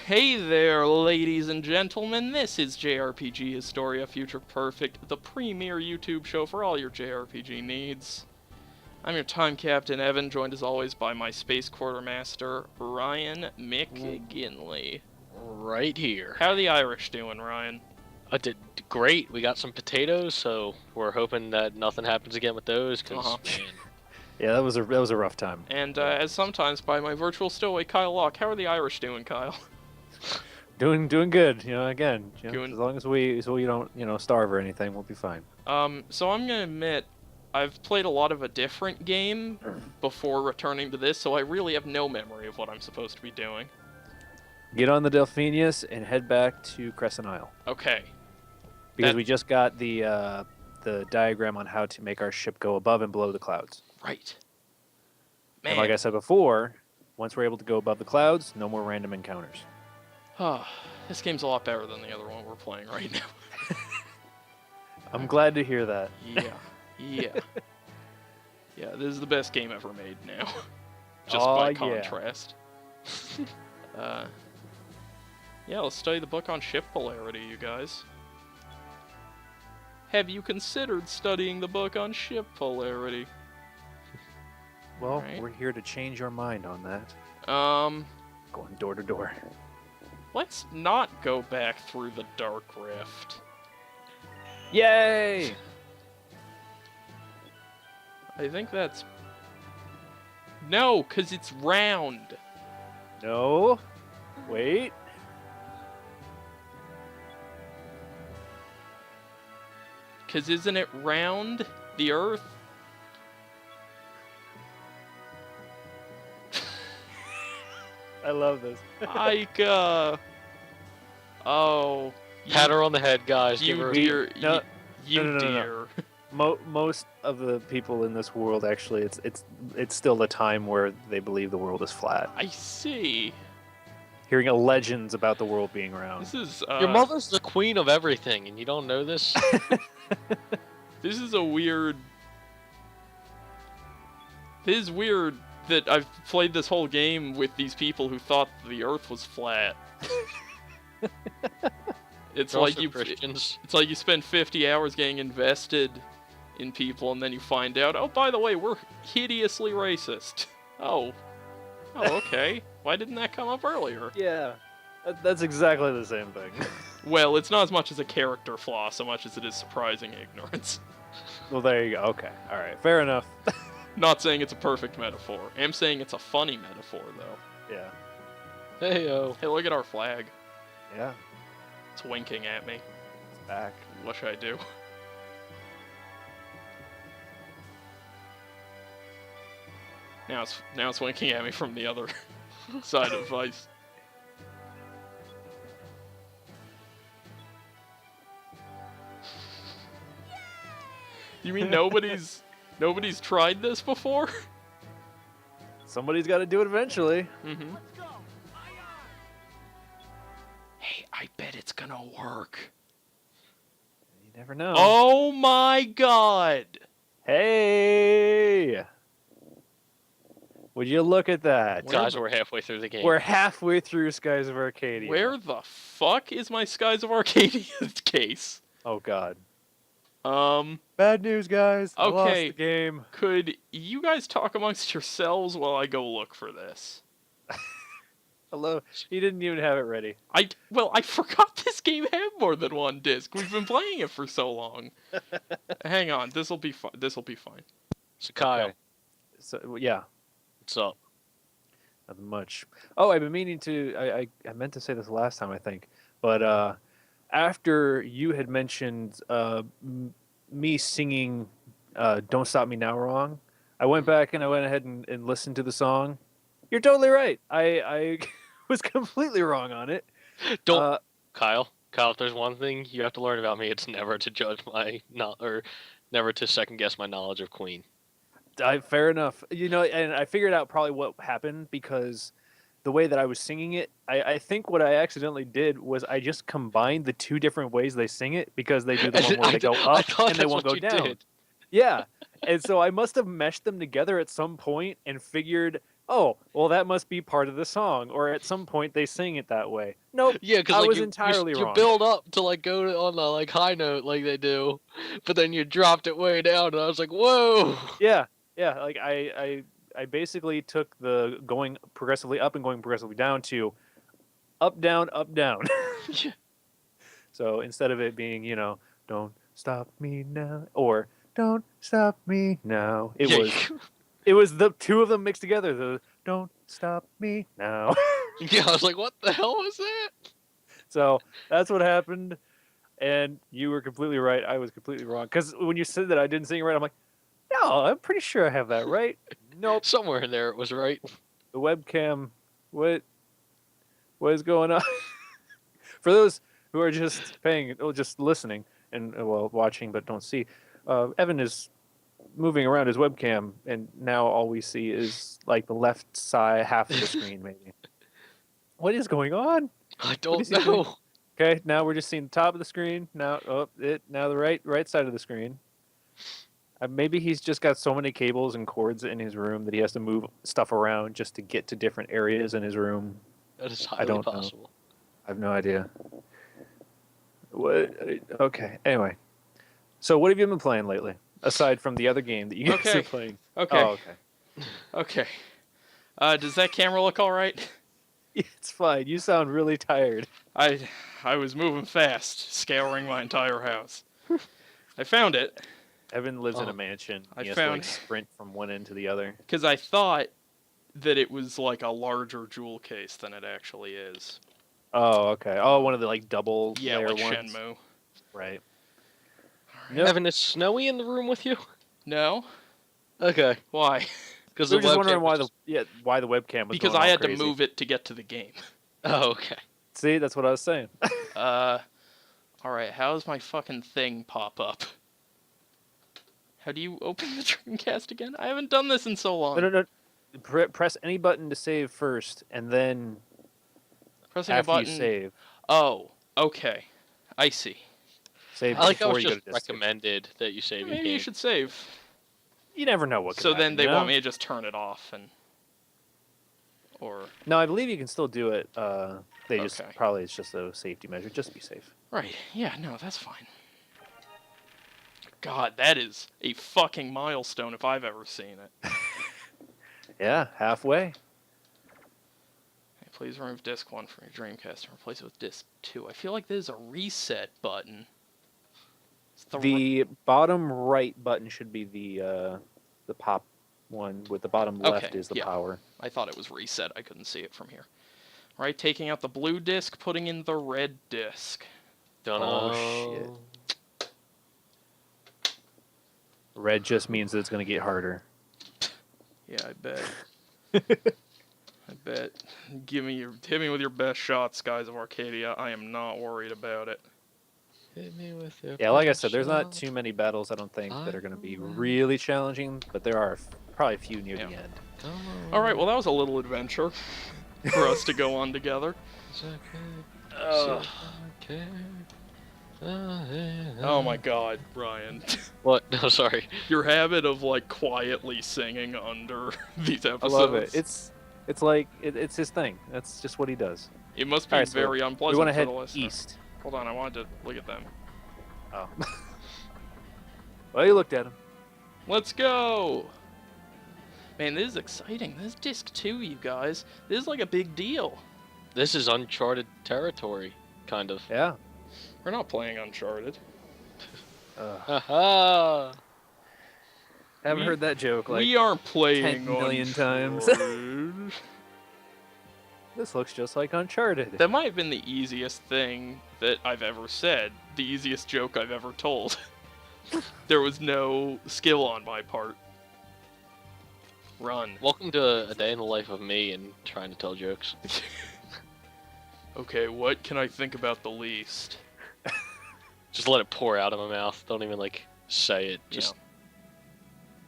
Hey there, ladies and gentlemen, this is JRPG Historia Future Perfect, the premier YouTube show for all your JRPG needs. I'm your time captain, Evan, joined as always by my space quartermaster, Ryan McGinley. Right here. How are the Irish doing, Ryan? Did great. We got some potatoes, so we're hoping that nothing happens again with those, because, man. Yeah, that was a rough time. And as sometimes by my virtual stowaway, Kyle Locke. How are the Irish doing, Kyle? Doing good. Again, Doing- as long as we don't, starve or anything, we'll be fine. So I'm gonna admit, I've played a lot of a different game before returning to this, so I really have no memory of what I'm supposed to be doing. Get on the Delphinius and head back to Crescent Isle. Okay. Because we just got the diagram on how to make our ship go above and below the clouds. Right. Man. And like I said before, once we're able to go above the clouds, no more random encounters. This game's a lot better than the other one we're playing right now. I'm glad to hear that. Yeah. Yeah, this is the best game ever made now. Just by contrast. Yeah, let's study the book on ship polarity, you guys. Have you considered studying the book on ship polarity? Well, Right. we're here to change your mind on that. Going door to door. Let's not go back through the Dark Rift. Yay! I think that's... No, because it's round. No. Wait. Because isn't it round, the Earth? I love this. Oh. Pat her on the head, guys. Give You her dear. No, You no. dear. Most of the people in this world, actually, it's still the time where they believe the world is flat. I see. Hearing legends about the world being round. This is, Your mother's the queen of everything, and you don't know this? This is a weird... This is weird that I've played this whole game with these people who thought the Earth was flat. It's They're like also you... Christians. It's like you spend 50 hours getting invested in people, and then you find out, oh, by the way, we're hideously racist. Oh, okay. Why didn't that come up earlier? Yeah, that's exactly the same thing. Well, it's not as much as a character flaw, so much as it is surprising ignorance. Well, there you go. Okay, all right, fair enough. Not saying it's a perfect metaphor. I'm saying it's a funny metaphor, though. Yeah, Hey-o. Hey, look at our flag. yeah, It's winking at me. it's back. What should I do? Now it's winking at me from the other side of ice. You mean nobody's tried this before? Somebody's got to do it eventually. Mm-hmm. Hey, I bet it's gonna work. You never know. Oh my god! Hey! Would you look at that? Guys, we're halfway through the game. We're halfway through Skies of Arcadia. Where the fuck is my Skies of Arcadia case? Oh God. Um, Bad news, guys. I lost Okay. the game. could you guys talk amongst yourselves while I go look for this? Hello. He didn't even have it ready. I forgot this game had more than one disc. We've been playing it for so long. Hang on, this'll be fine. This'll be fine. So, Kyle, Okay. So yeah, what's up? nothing much. Oh, I've been meaning to. I meant to say this last time, I think, but after you had mentioned me singing "Don't Stop Me Now" wrong, I went back and I went ahead and listened to the song. You're totally right. I was completely wrong on it. Don't, Kyle, if there's one thing you have to learn about me, it's never to judge or never to second guess my knowledge of Queen. Fair enough. And I figured out probably what happened because the way that I was singing it, I think what I accidentally did was I just combined the two different ways they sing it because they do the one where they go up and they won't go down. Did. Yeah. And so I must have meshed them together at some point and figured oh, well, that must be part of the song, or at some point they sing it that way. Nope, Yeah, because I like was you entirely you wrong. build up to like go on the like high note like they do, but then you dropped it way down, and I was like, whoa. Yeah, yeah. Like I basically took the going progressively up and going progressively down to up, down, up, down. Yeah. So instead of it being, don't stop me now, or don't stop me now, it Yeah, was the two of them mixed together. The don't stop me now. yeah. I was like, what the hell was that? So that's what happened, and you were completely right. I was completely wrong because when you said that I didn't sing it right, I'm like, no, I'm pretty sure I have that right. Nope, Somewhere in there it was right. the webcam. What is going on? For those who are just just listening and well watching but don't see, Evan is moving around his webcam, and now all we see is like the left side half of the screen, maybe. What is going on? I What don't is he doing? know. Okay, now we're just seeing the top of the screen. Now, now the right side of the screen. Maybe he's just got so many cables and cords in his room that he has to move stuff around just to get to different areas in his room. That is I highly don't know. possible. I have no idea. What? Okay. Anyway, so what have you been playing lately, aside from the other game that you guys Okay. are playing? Okay. Oh, okay. Okay. Does that camera look all right? It's fine. You sound really tired. I was moving fast, scouring my entire house. I found it Evan lives in Oh. a mansion. I He has to found- like sprint from one end to the other. because I thought that it was like a larger jewel case than it actually is. Oh, okay. Oh, one of the like double Yeah, layer like ones. Shenmue. Right. Yep. Evan, is Snowy in the room with you? No? Okay. Why? Because We were just wondering why the webcam was Because going I all had crazy. to move it to get to the game. Oh, okay. See, that's what I was saying. Alright, how does my fucking thing pop up? How do you open the Dreamcast again? I haven't done this in so long. No. Press any button to save first, and then Pressing after a button. you save, Oh, okay. I see. save I like how before it's you go just to disc. recommended that you save your Maybe game. you should save. You never know what. Could So then happen, they you know? want me to just turn it off and. Or. No, I believe you can still do it. They just Okay. probably it's just a safety measure. Just be safe. Right, yeah, no, that's fine. God, that is a fucking milestone if I've ever seen it. Yeah, halfway. Hey, please remove disc 1 from your Dreamcast and replace it with disc 2. I feel like there's a reset button. It's The bottom right button should be the pop one. With the bottom left Okay, is the yeah. power. I thought it was reset. I couldn't see it from here. Right, taking out the blue disc, putting in the red disc. Don't Oh, know. shit. Red just means that it's going to get harder. Yeah, I bet. I bet. Hit me with your best shots, guys of Arcadia. I am not worried about it. Hit me with your Yeah, like I best said, there's not shot. too many battles I don't think that are going to be I'm really challenging, but there are probably a few near Yeah. the end. Come on. All right, well that was a little adventure for us to go on together. It's okay. Ugh. It's okay. Oh my God, Ryan, What? No, sorry. your habit of like quietly singing under these I episodes. love it. It's like it's his thing. That's just what he does. It must be All right, so very we unpleasant want to for head the listener. east. Hold on, I wanted to look at them. Oh. Well, you looked at him. Let's go! Man, this is exciting. This is disc 2, you guys. This is like a big deal. This is uncharted territory, kind of. Yeah. We're not playing Uncharted. Haha. Haven't We- heard that joke like we aren't playing 10 million times. Uncharted. this looks just like Uncharted. That might have been the easiest thing that I've ever said. The easiest joke I've ever told. There was no skill on my part. Run. Welcome to a day in the life of me and trying to tell jokes. Okay, what can I think about the least? Just let it pour out of my mouth. Don't even like say it. Just Yeah.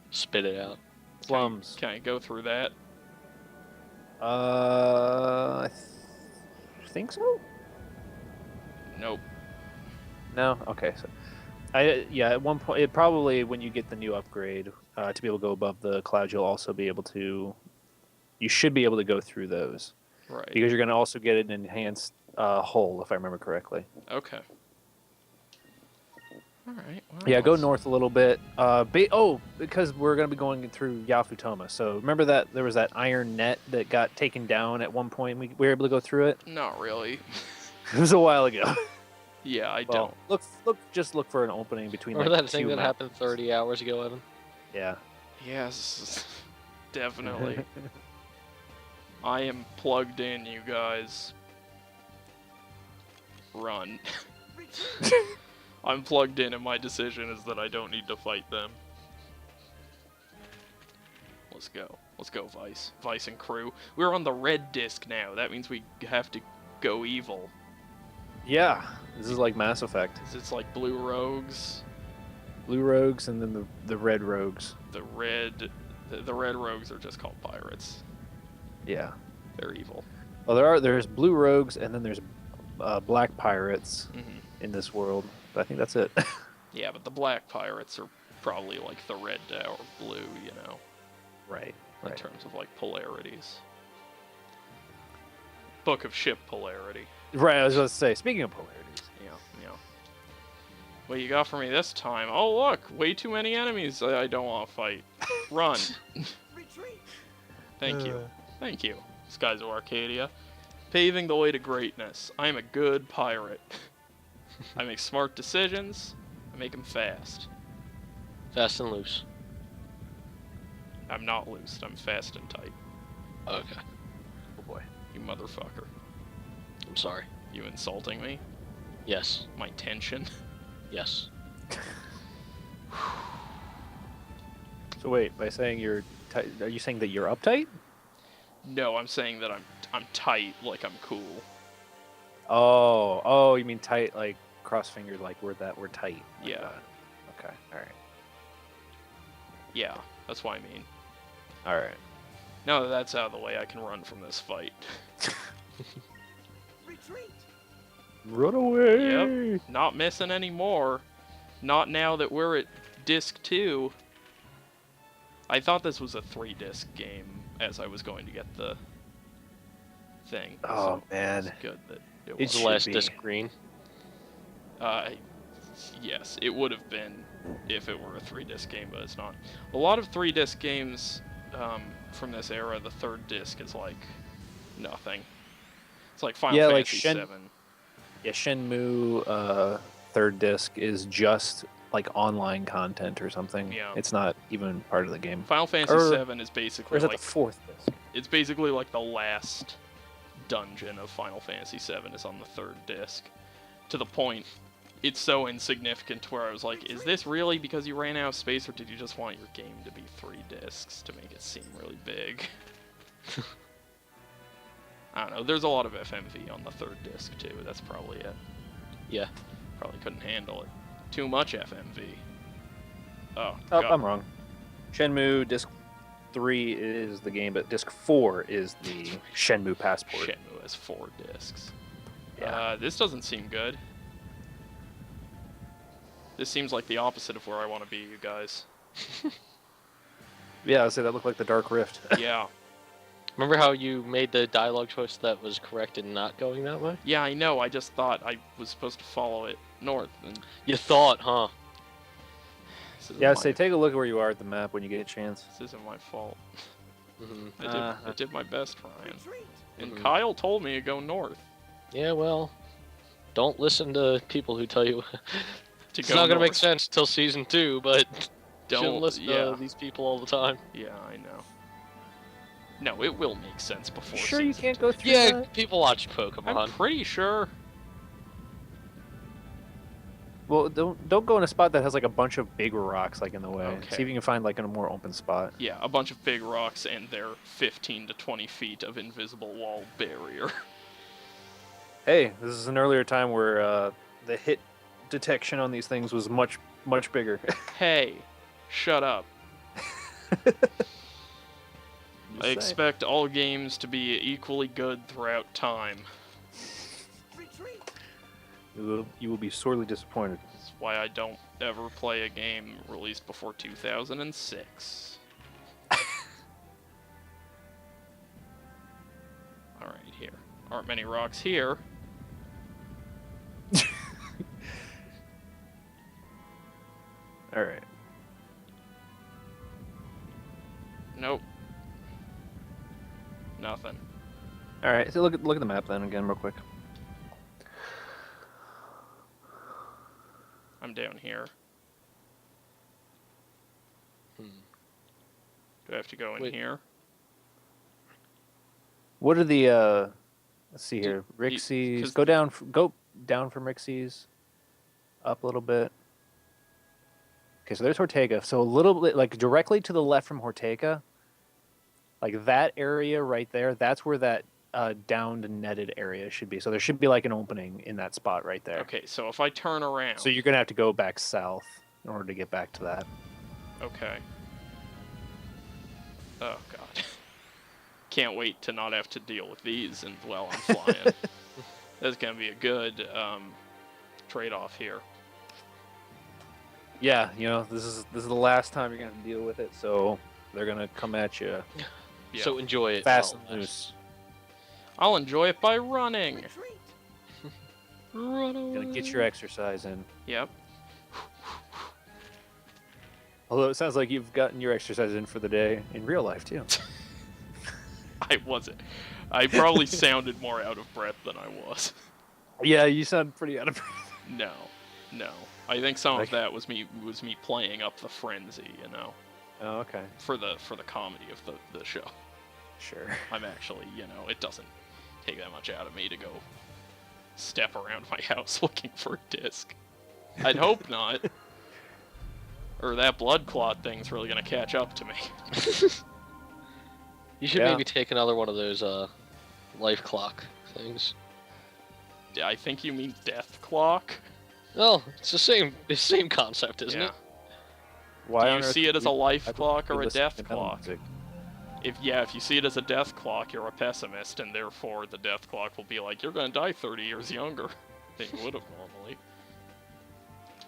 spit it out. Plums. Can I go through that? I think so. Nope. No. Okay. So, at one point, it probably when you get the new upgrade to be able to go above the clouds, you'll also be able to you should be able to go through those Right. because you're going to also get an enhanced hull, if I remember correctly. Okay. All right. Well, Yeah, go let's- north a little bit. Because we're going to be going through Yafutoma. So remember that there was that iron net that got taken down at one point. We were able to go through it. Not really. It was a while ago. Yeah, I Well, don't. just look for an opening between Remember like that thing two that map- happened 30 hours ago, Evan? Yeah. Yes, definitely. I am plugged in, you guys. Run. I'm plugged in, and my decision is that I don't need to fight them. Let's go. Let's go, Vice. Vice and crew. We're on the red disc now. That means we have to go evil. Yeah. This is like Mass Effect. 'Cause it's like blue rogues. Blue rogues and then the red rogues. The red rogues are just called pirates. Yeah. They're evil. Well, there's blue rogues and then there's black pirates Hmm. in this world. But I think that's it. Yeah, but the black pirates are probably like the red or blue, you know, Right. in terms of like polarities. Book of Ship polarity. Right. I was going to say. Speaking of polarities. Yeah. What you got for me this time? Oh look, way too many enemies. I don't want to fight. Run. Thank you. Thank you. Skies of Arcadia. Paving the way to greatness. I am a good pirate. I make smart decisions. I make them fast. Fast and loose. I'm not loose. I'm fast and tight. Okay. Oh boy. You motherfucker. I'm sorry. You insulting me? Yes. My tension? Yes. So wait, by saying you're tight, are you saying that you're uptight? No, I'm saying that I'm tight, like I'm cool. Oh, you mean tight, like cross fingers, like we're tight. Like Yeah. that. Okay. All right. Yeah, that's what I mean. All right. Now that that's out of the way, I can run from this fight. Run away. Yep. Not missing any more. Not now that we're at disc 2. I thought this was a 3-disc game as I was going to get the thing. Oh so man. it's good that it It was. The should last be. disc green. Yes, it would have been if it were a 3-disc game, but it's not. A lot of 3-disc games from this era, the third disc is like nothing. It's like Final Yeah, like Fantasy Shen- 7. Yeah, Shenmue third disc is just like online content or something. Yeah. It's not even part of the game. Final Fantasy Or- 7 is Or basically is it like the fourth disc? it's basically like the last dungeon of Final Fantasy 7 is on the third disc. To the point, it's so insignificant to where I was like, is this really because you ran out of space, or did you just want your game to be 3 discs to make it seem really big? I don't know. There's a lot of FMV on the third disc too. That's probably it. Yeah. Probably couldn't handle it. Too much FMV. Oh, Oh, God. I'm wrong. Shenmue disc 3 is the game, but disc 4 is the Shenmue passport. Shenmue has 4 discs. Yeah. This doesn't seem good. This seems like the opposite of where I want to be, you guys. Yeah, I'd say that looked like the Dark Rift. Yeah. Remember how you made the dialogue choice that was correct in not going that way? Yeah, I know. I just thought I was supposed to follow it north. And You thought, huh? this isn't Yeah, I'd my- say take a look at where you are at the map when you get a chance. This isn't my fault. Hmm. I did my best, Ryan. And Mhm. Kyle told me to go north. Yeah, well, don't listen to people who tell you To it's go not gonna make north. sense till season 2, but Don't shouldn't listen yeah. to these people all the time. Yeah, I know. No, it will make sense before. Sure you season can't 2. go through Yeah, that? people watch I'm Pokemon. pretty sure. Well, don't go in a spot that has like a bunch of big rocks like in the way. Okay. See if you can find like in a more open spot. Yeah, a bunch of big rocks and their 15 to 20 feet of invisible wall barrier. Hey, this is an earlier time where the hit detection on these things was much bigger. Hey, shut up. I expect all games to be equally good throughout time. You will be sorely disappointed. That's why I don't ever play a game released before 2006. Aren't many rocks here. All right. Nope. Nothing. All right. So look at the map then again, real quick. I'm down here. Hmm. Do I have to go in Wait. here? What are the? Let's see Do- here. Rixies. 'cause- Go down from Rixies. Up a little bit. Okay, so there's Ortega. So a little bit, like directly to the left from Ortega, like that area right there, that's where that downed netted area should be. So there should be like an opening in that spot right there. Okay, so if I turn around... So you're going to have to go back south in order to get back to that. Okay. Oh, God. Can't wait to not have to deal with these and while I'm flying. That's going to be a good trade-off here. Yeah, you know, this is the last time you're going to have to deal with it, so they're going to come at you Yeah. So enjoy it. fast while it and lasts. loose. I'll enjoy it by running. Run away. Going to get your exercise in. Yep. Although it sounds like you've gotten your exercise in for the day in real life, too. I wasn't. I probably sounded more out of breath than I was. Yeah, you sound pretty out of breath. No. I think some Like- of that was me playing up the frenzy, you know, Oh, okay. for the comedy of the show. Sure. I'm actually, you know, it doesn't take that much out of me to go step around my house looking for a disc. I'd hope not. Or that blood clot thing's really gonna catch up to me. You should Yeah. maybe take another one of those life clock things. I think you mean death clock. Well, it's the same concept, isn't Yeah. it? Why Do on you earth see it would as a we- life why would clock we or a listen death to metal clock? music? If you see it as a death clock, you're a pessimist, and therefore the death clock will be like, you're gonna die 30 years younger than you would have normally.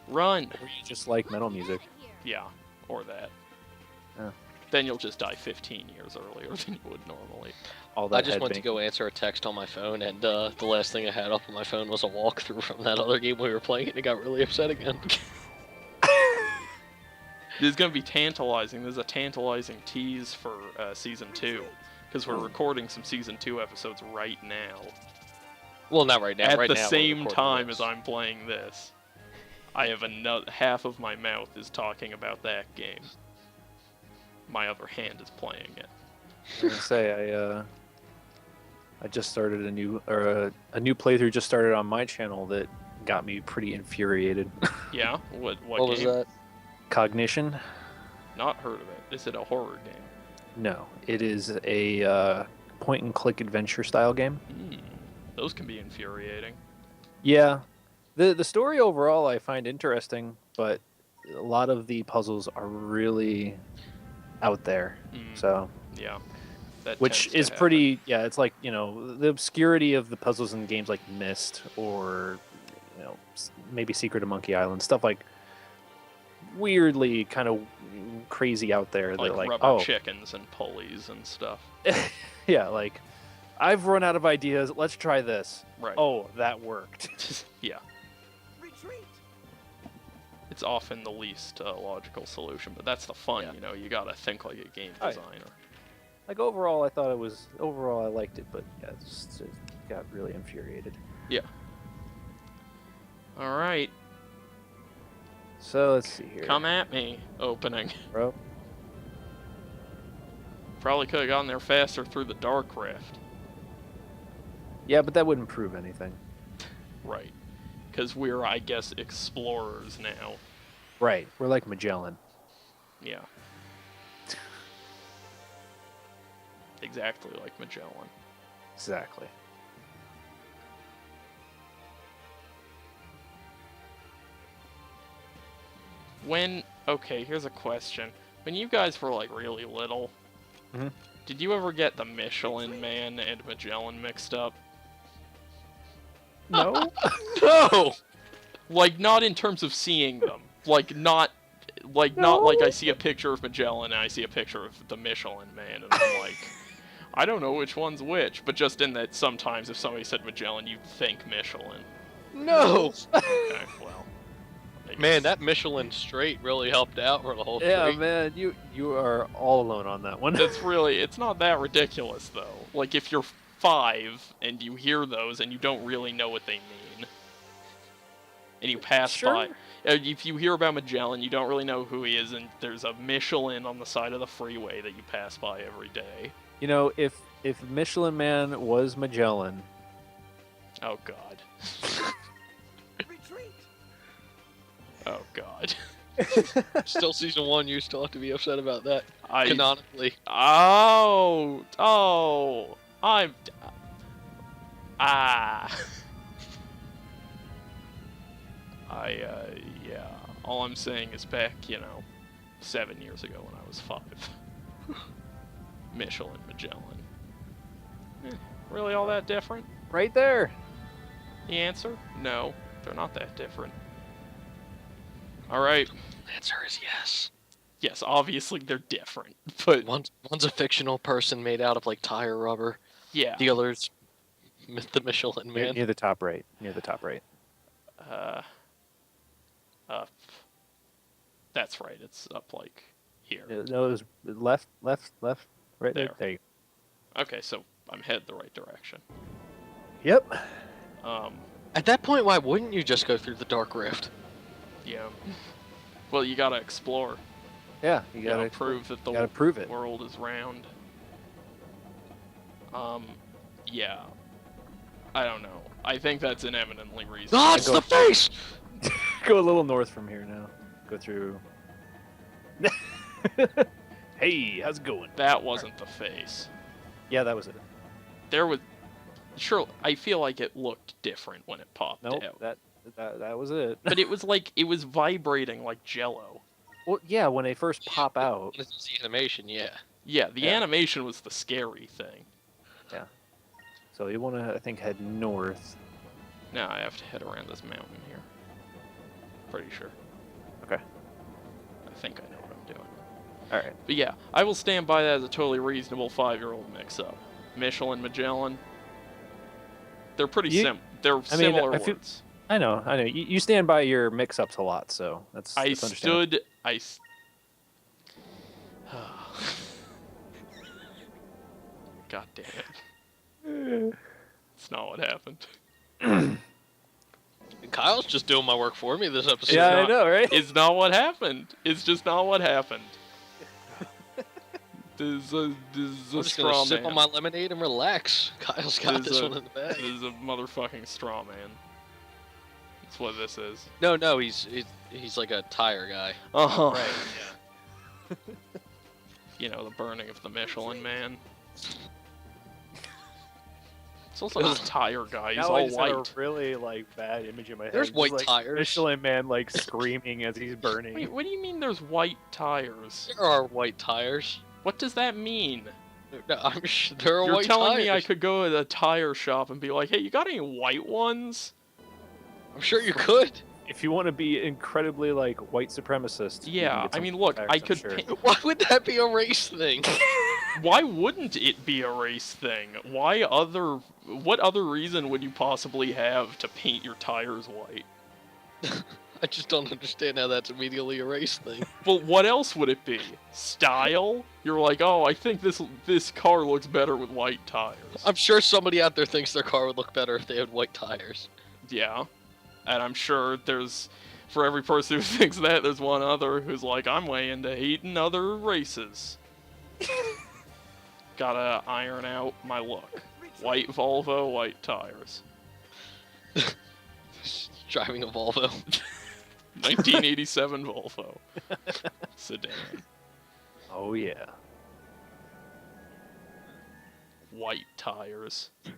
Run! Or you just like metal music. Yeah, or that. Yeah. Then you'll just die 15 years earlier than you would normally. All that I just went to headbanging. go answer a text on my phone, and the last thing I had up on my phone was a walkthrough from that other game we were playing, and it got really upset again. This is gonna be tantalizing. There's a tantalizing tease for Season 2, because we're recording some Season 2 episodes right now. Well, not right now. At right the now, we're same recording time this. as I'm playing this. I have half of my mouth is talking about that game. My other hand is playing it. I was gonna say I just started a new playthrough just started on my channel that got me pretty infuriated. Yeah? What What was game? that? Cognition? Not heard of it. Is it a horror game? No, it is a point and click adventure style game. Those can be infuriating. Yeah, the story overall I find interesting, but a lot of the puzzles are really out there. Mm, So, yeah. That which tends to is happen. pretty. Yeah, it's like, you know, the obscurity of the puzzles in games like Myst or, you know, maybe Secret of Monkey Island, stuff like weirdly kind of crazy out there. Like That like, rubber oh, chickens and pulleys and stuff. yeah, like I've run out of ideas. Let's try this. Right. Oh, that worked. Yeah. It's often the least logical solution, but that's the fun, Yeah. you know. You gotta think like a game Oh, yeah. designer. Like overall, I liked it, but yeah, it got really infuriated. All right, So let's see here. come at me. Opening. bro. Probably could have gotten there faster through the dark rift. Yeah, but that wouldn't prove anything. Right. Because we're, I guess, explorers now. Right. We're like Magellan. Yeah. Exactly like Magellan. Exactly. Okay, here's a question. When you guys were like really little, Mhm. did you ever get the Michelin Man and Magellan mixed up? No. No! Like not in terms of seeing them. Not like I see a picture of Magellan and I see a picture of the Michelin Man and I'm like, I don't know which one's which, but just in that sometimes if somebody said Magellan, you'd think Michelin. No! Okay, well. I Man, guess. that Michelin straight really helped out for the whole Yeah, street. man, you are all alone on that one. It's not that ridiculous, though. Like, if you're 5 and you hear those and you don't really know what they mean, and you pass by. If you hear about Magellan, you don't really know who he is, and there's a Michelin on the side of the freeway that you pass by every day. You know, if Michelin Man was Magellan, Oh, God. Oh, God. Still season 1, you still have to be upset about that. I... Canonically. Oh! I'm... Ah... yeah. All I'm saying is back, 7 years ago when I was 5. Michelin, Magellan. Really all that different? right there. The answer? No, they're not that different. Alright. Answer is yes. Yes, obviously they're different, but One's a fictional person made out of like tire rubber. yeah. The other's the Michelin Man. Near the top right. Near the top right. Up. That's right, it's up like here. No, it was left. Right there. There. There you Okay, so I'm headed the right direction. Yep. At that point, why wouldn't you just go through the Dark Rift? Yeah. Well, you gotta explore. Yeah, you You gotta gotta prove that the gotta prove it. world is round. Yeah. I don't know. I think that's an eminently reasonable. Ah, it's the face! Go a little north from here now. Go through. Hey, how's it going? That wasn't the face. Yeah, that was it. There was... Sure, I feel like it looked different when it popped Nope, out. that was it. But it was like, it was vibrating like Jello. Well, yeah, when they first pop out. This is the animation, yeah. Yeah, the Yeah. animation was the scary thing. So you want to, I think, head north. Now I have to head around this mountain here. Pretty sure. Okay. I think I know what I'm doing. All right. But yeah, I will stand by that as a totally reasonable 5-year-old mix-up. Michelin, Magellan. They're pretty they're similar I feel- words. I know. You stand by your mix-ups a lot, so that's I understandable. stood. God damn it. That's not what happened. Kyle's just doing my work for me this episode. Yeah, I not- know, right? It's not what happened. It's just not what happened. This is a I'm just straw gonna sip man. on my lemonade and relax. Kyle's got This this is one in the bag. This is a motherfucking straw man. That's what this is. No, he's like a tire guy. Uh-huh. Right. You know, the burning of the Michelin man. It's also not a tire guy, he's Now I all just had white. a really bad image in my head. There's Just, white like, tires. Michelin Man screaming as he's burning. Wait, what do you mean there's white tires? There are white tires. What does that mean? No, I'm sure there are You're white telling tires. me I could go to a tire shop and be like, hey, you got any white ones? I'm sure you could. If you want to be incredibly white supremacist, you can Yeah, get I some mean, look, tires, I I'm could sure. paint... Why would that be a race thing? Why wouldn't it be a race thing? What other reason would you possibly have to paint your tires white? I just don't understand how that's immediately a race thing. Well, what else would it be? Style? You're like, oh, I think this car looks better with white tires. I'm sure somebody out there thinks their car would look better if they had white tires. Yeah. And I'm sure for every person who thinks that, there's one other who's like, I'm way into hating other races. Gotta iron out my look. White Volvo, white tires. Driving a Volvo. 1987 Volvo. Sedan. Oh yeah. White tires. You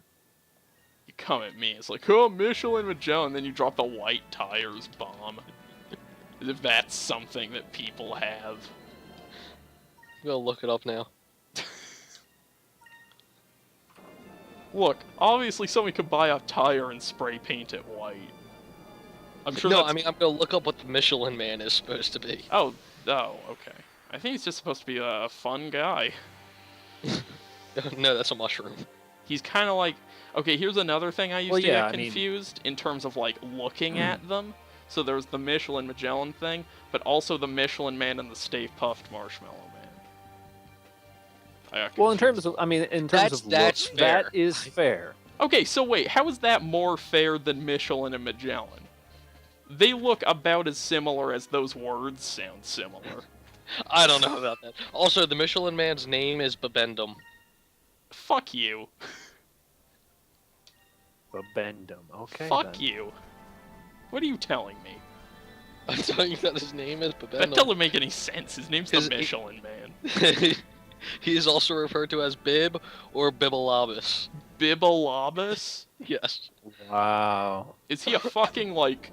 come at me, it's like, oh, Michelin, Magellan, and then you drop the white tires bomb. As if that's something that people have. I'm gonna look it up now. Look, obviously somebody could buy a tire and spray paint it white. I'm sure No, that's... I mean, I'm gonna look up what the Michelin Man is supposed to be. Oh, okay. I think he's just supposed to be a fun guy. No, that's a mushroom. He's kind of like... Okay, here's another thing I used Well, to yeah, get confused in terms of, like, looking at them. So there's the Michelin Magellan thing, but also the Michelin Man and the Stay Puffed Marshmallow Man. I got Well, in confused. terms of, I mean, in terms of That's look, fair. that is fair. Okay, so wait, how is that more fair than Michelin and Magellan? They look about as similar as those words sound similar. I don't know about that. Also, the Michelin Man's name is Babendum. Fuck you. Babendum. Okay. Fuck then. you. What are you telling me? I'm telling you that his name is That Babendum. doesn't make any sense. His name's the His- Michelin Man. He is also referred to as Bib or Bibalabus. Bibalabus? Yes. Wow. Is he a fucking, like,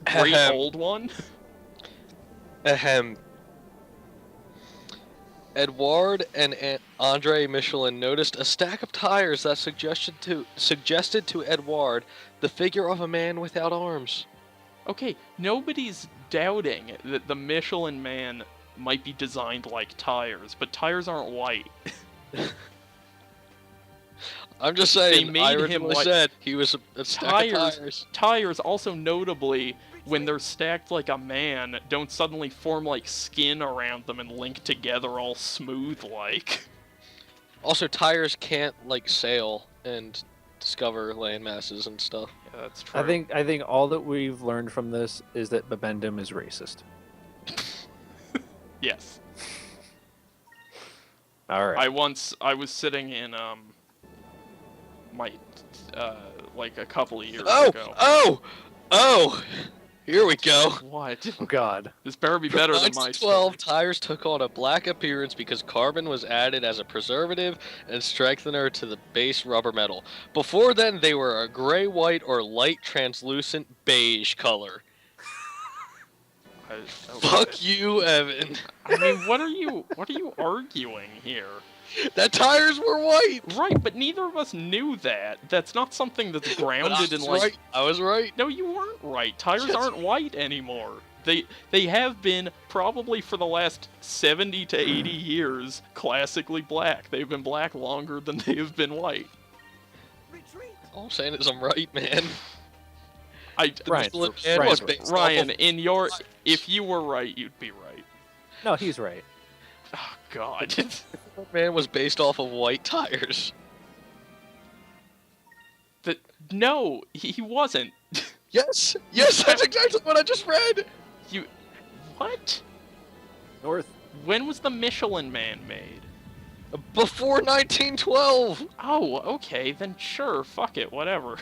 great Ahem. old one? Ahem. Edouard and Andre Michelin noticed a stack of tires that suggested to Edouard the figure of a man without arms. Okay, nobody's doubting that the Michelin Man might be designed like tires, but tires aren't white. I'm just saying, They made I him originally like- said he was a stack of tires. Tires also notably, when they're stacked like a man, don't suddenly form like skin around them and link together all smooth like. Also, tires can't, like, sail and discover land masses and stuff. Yeah, that's true. I think all that we've learned from this is that Babendum is racist. Yes. All right. I was sitting in my like a couple of years Oh! ago. Oh! Here we go. What? Oh God. This better be better than my 1912, story. tires took on a black appearance because carbon was added as a preservative and strengthener to the base rubber metal. Before then, they were a gray, white, or light translucent beige color. Okay. Fuck you, Evan. I mean, what are you arguing here? That tires were white. Right, but neither of us knew that. That's not something that's But I grounded in was like. right. I was right. No, you weren't right. Tires Yes. aren't white anymore. They have been probably for the last 70 to 80 years classically black. They've been black longer than they have been white. All I'm saying is I'm right, man. I Ryan, Michelin Ryan, Man was Ryan. based off Ryan, of- in your if you were right, you'd be right. No, he's right. Oh God. Man was based off of white tires. No, he wasn't. Yes, that's exactly what I just read. You what? North. When was the Michelin Man made? Before 1912. Oh, okay, then sure, fuck it, whatever.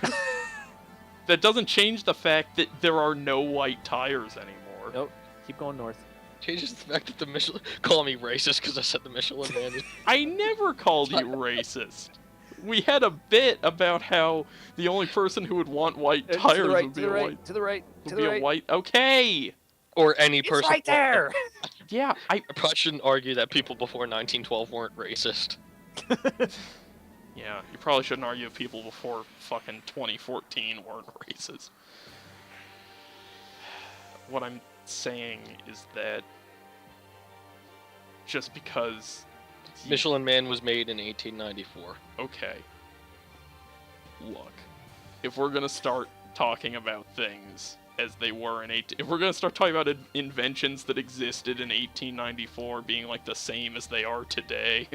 That doesn't change the fact that there are no white tires anymore. Nope. Keep going north. Changes the fact that the Michelin call me racist because I said the Michelin Man is. I never called you racist. We had a bit about how the only person who would want white To tires the right. would To be the a right. white. To the right. Would To be the a right. white. Okay. Or any It's person. right there. Yeah, I probably shouldn't argue that people before 1912 weren't racist. Yeah, you probably shouldn't argue with people before fucking 2014 weren't racist. What I'm saying is that just because Michelin Man was made in 1894. okay, look, if we're gonna start talking about things as they were in if we're gonna start talking about inventions that existed in 1894 being like the same as they are today,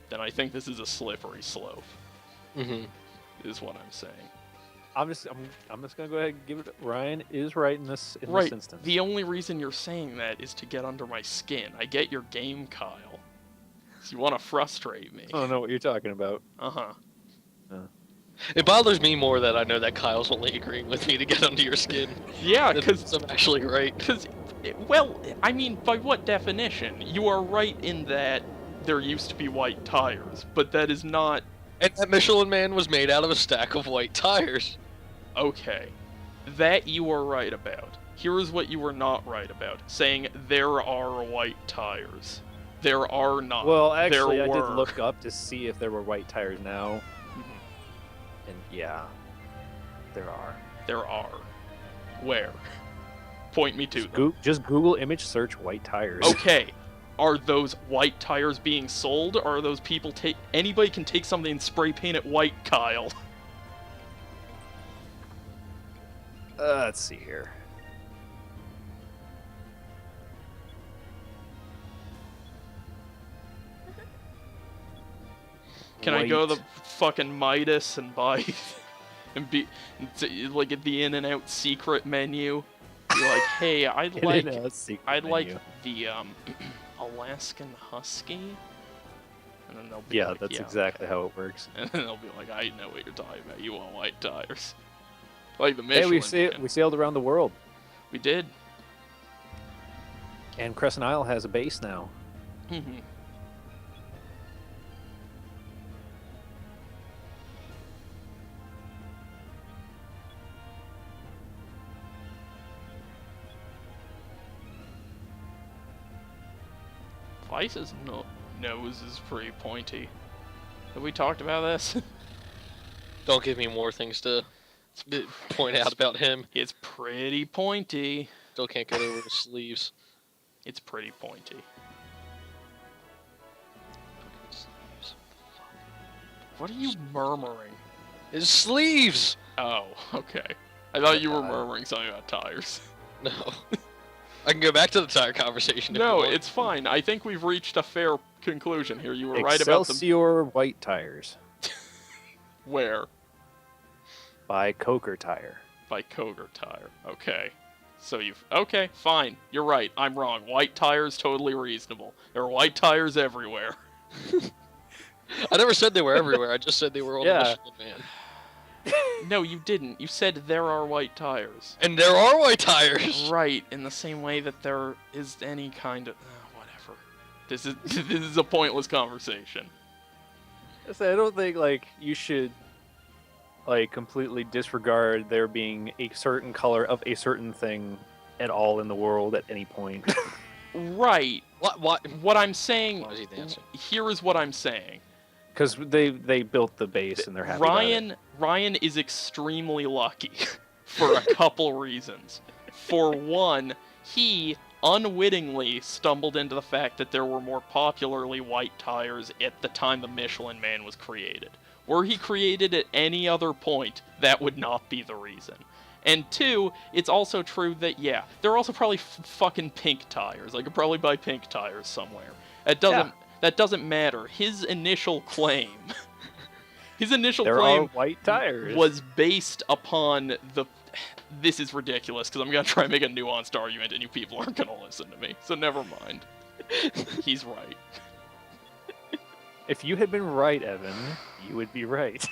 then I think this is a slippery slope. Mm-hmm. Is what I'm saying. I'm just gonna go ahead and give it. Ryan is right in this Right. instance. The only reason you're saying that is to get under my skin. I get your game, Kyle. You want to frustrate me. I don't know what you're talking about. Uh-huh. It bothers me more that I know that Kyle's only agreeing with me to get under your skin. Yeah, than because I'm actually right. well, I mean, by what definition? You are right in that there used to be white tires, but that is not And that Michelin Man was made out of a stack of white tires. okay. That you are right about. Here is what you were not right about: saying there are white tires. There are not. Well, actually, there I were. did look up to see if there were white tires now, Mhm. and yeah, there are. There are. Where? Point me to them. Just Google image search white tires. Okay. are those white tires being sold? Or are those people anybody can take something and spray paint it white, Kyle? Let's see here. Can I go to the fucking Midas and buy and be like at the In-N-Out secret menu? Be like, hey, I'd like the Alaskan Husky. And then they'll be like, that's exactly how it works. And then they'll be like, I know what you're talking about. You want white tires. Like the Michelin. Hey, we sailed around the world. We did. And Crescent Isle has a base now. Mm-hmm. Vice's nose is pretty pointy. Have we talked about this? Don't give me more things to point out about him. It's pretty pointy. Still can't get over his sleeves. It's pretty pointy. What are you murmuring? His sleeves! Oh, okay. I thought you were murmuring something about tires. No. I can go back to the tire conversation. No, it's fine. I think we've reached a fair conclusion here. You were right about the... Excelsior white tires. Where? By Coker Tire. By Coker Tire. Okay. So you've... Okay, fine. You're right. I'm wrong. White tires, totally reasonable. There are white tires everywhere. I never said they were everywhere. I just said they were on the Michelin Man. No, you didn't. You said there are white tires. And there are white tires! Right, in the same way that there is any kind of... whatever. This is a pointless conversation. I don't think, like, you should, like, completely disregard there being a certain color of a certain thing at all in the world at any point. Right. What I'm saying... Why is he dancing? Here is what I'm saying. Because they built the base and they're happy about it. Ryan is extremely lucky for a couple reasons. For one, he unwittingly stumbled into the fact that there were more popularly white tires at the time the Michelin Man was created. Were he created at any other point, that would not be the reason. And two, it's also true that, yeah, there are also probably fucking pink tires. I could probably buy pink tires somewhere. That doesn't matter. His initial claim... There are white tires. Was based upon the... This is ridiculous, because I'm going to try and make a nuanced argument, and you people aren't going to listen to me. So never mind. He's right. If you had been right, Evan, you would be right.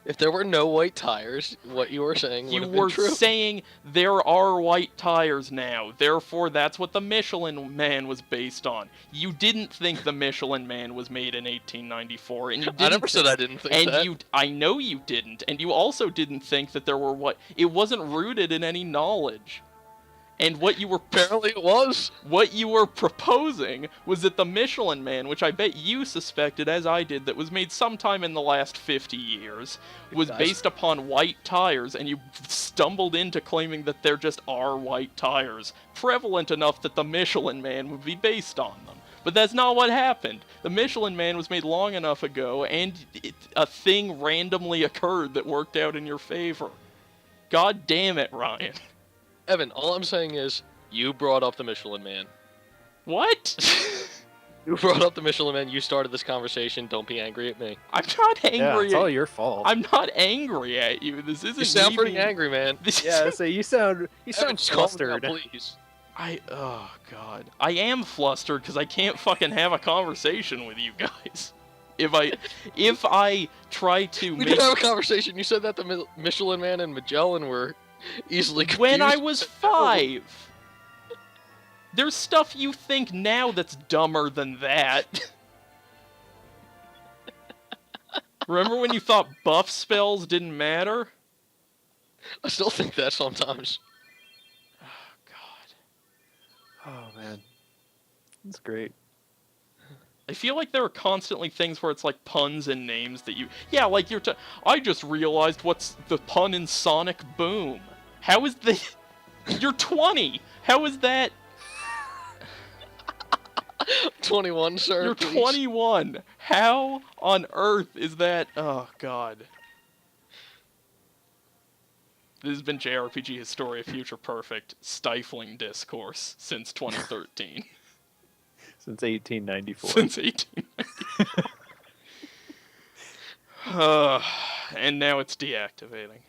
If there were no white tires, what you were saying would have been true. You were saying there are white tires now. Therefore, that's what the Michelin Man was based on. You didn't think the Michelin Man was made in 1894, and you didn't. I never said I didn't think that. I know you didn't, and you also didn't think that there were it wasn't rooted in any knowledge. And what you were apparently it was. What you were proposing was that the Michelin Man, which I bet you suspected, as I did, that was made sometime in the last 50 years, was based upon white tires, and you stumbled into claiming that there just are white tires, prevalent enough that the Michelin Man would be based on them. But that's not what happened. The Michelin Man was made long enough ago, and a thing randomly occurred that worked out in your favor. God damn it, Ryan. Evan, all I'm saying is, you brought up the Michelin Man. What? You brought up the Michelin Man, you started this conversation, don't be angry at me. I'm not angry at you. It's all your fault. I'm not angry at you. This isn't You sound pretty angry, man. So you sound flustered. Down, please. Oh, God. I am flustered because I can't fucking have a conversation with you guys. If I try to We did have a conversation, you said that the Michelin Man and Magellan were... easily confused. When I was 5. There's stuff you think now that's dumber than that. Remember when you thought buff spells didn't matter? I still think that sometimes. Oh, God. Oh, man. That's great. I feel like there are constantly things where it's like puns and names that you... Yeah, like I just realized what's the pun in Sonic Boom. How is the... You're 20! How is that... 21, sir. You're please. 21. How on earth is that? Oh, God. This has been JRPG Historia Future Perfect, stifling discourse since 2013. Since 1894. Since 1894. And now it's deactivating.